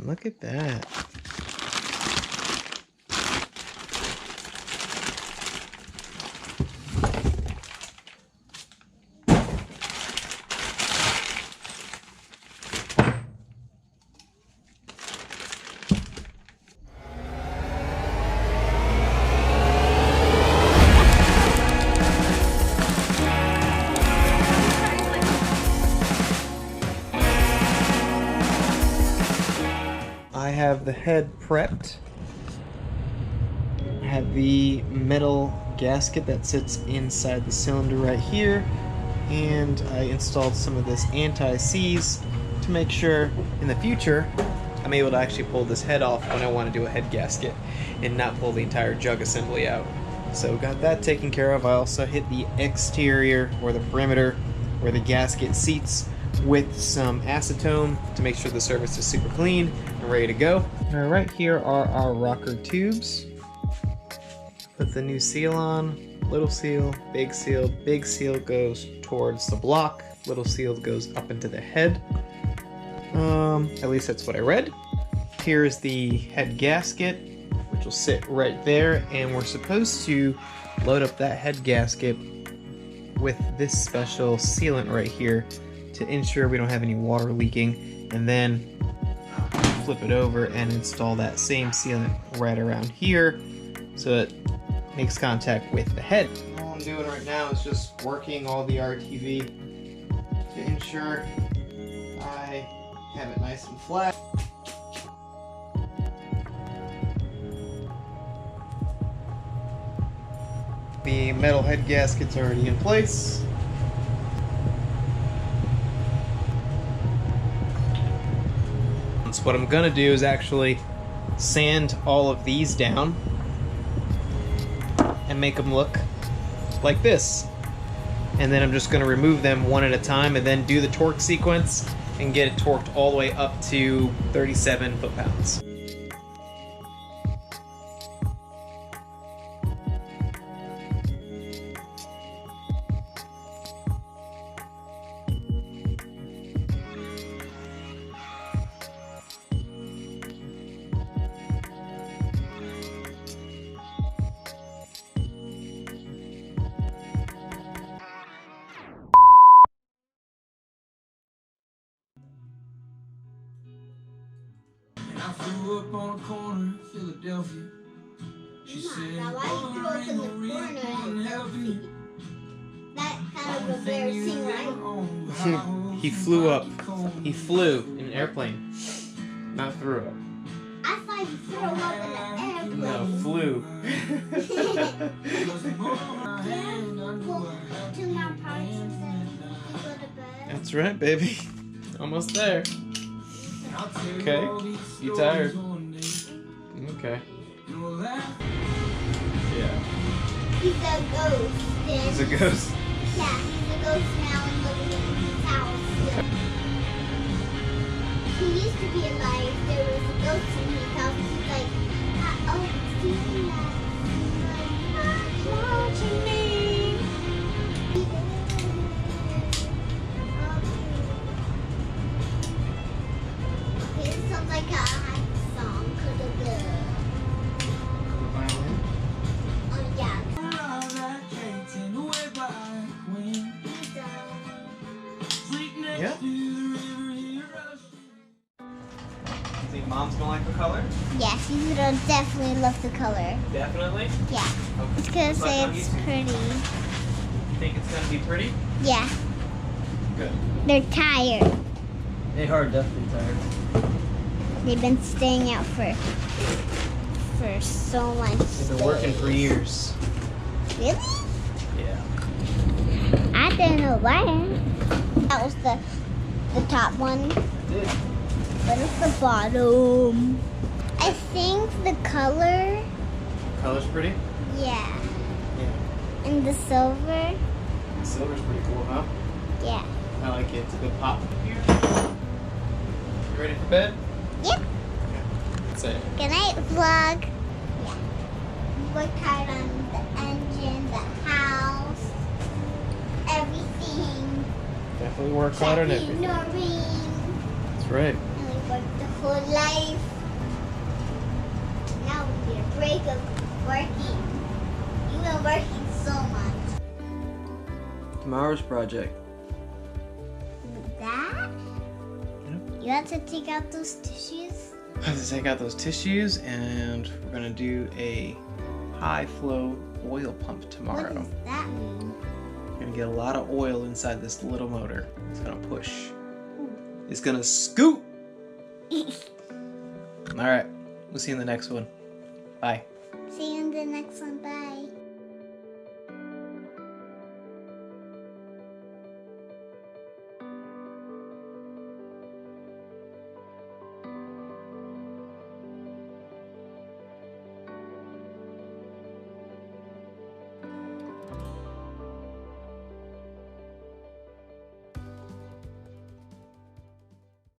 Look at that. I have the head prepped. I have the metal gasket that sits inside the cylinder right here, and I installed some of this anti-seize to make sure in the future I'm able to actually pull this head off when I want to do a head gasket and not pull the entire jug assembly out. So got that taken care of. I also hit the exterior or the perimeter where the gasket seats with some acetone to make sure the surface is super clean and ready to go. Now right here are our rocker tubes. Put the new seal on, little seal. Big seal goes towards the block, little seal goes up into the head. At least that's what I read. Here's the head gasket, which will sit right there, and we're supposed to load up that head gasket with this special sealant right here to ensure we don't have any water leaking, and then flip it over and install that same sealant right around here so it makes contact with the head. All I'm doing right now is just working all the RTV to ensure I have it nice and flat. The metal head gasket's already in place. So what I'm gonna do is actually sand all of these down and make them look like this. And then I'm just gonna remove them one at a time and then do the torque sequence and get it torqued all the way up to 37 foot-pounds. I flew up on a corner in Philadelphia. She said, now why you throw up in the corner and help me? That kind of embarrassing, right? He flew up. He flew in an airplane. Not threw up. I thought you threw up in an airplane. No, flew. That's right, baby. Almost there. Okay. You tired? Okay. Yeah. He's a ghost. He's a ghost? Yeah, he's a ghost now and living in his house. He used to be alive. There was a ghost in his house. He's like, oh, see that? He's like, watching me. It sounds like a song. Could have been. Oh, yeah. Yeah. Think Mom's gonna like the color? Yeah, she's gonna definitely love the color. Definitely? Yeah. Okay. It's gonna say on it's YouTube. pretty. You think it's gonna be pretty? Yeah. Good. They're tired. They are definitely tired. They've been staying out for so much. They've been working for years. Really? Yeah. I don't know why. That was the top one. I did. What is the bottom? I think the color. Color's pretty? Yeah. Yeah. And the silver. The silver's pretty cool, huh? Yeah. I like it. It's a good pop here. You ready for bed? Yep. Okay. That's it. Good night, vlog. Yeah. We worked hard on the engine, the house, everything. Definitely work hard on Checking everything. Noreen. That's right. And we work the whole life. Now we need a break of working. You've been working so much. Tomorrow's project. That? Yep. You have to take out those tissues? I have to take out those tissues, and we're gonna do a high flow oil pump tomorrow. What does that mean? We're gonna get a lot of oil inside this little motor. It's gonna push. It's gonna scoot! Alright, we'll see you in the next one. Bye. See you in the next one. Bye.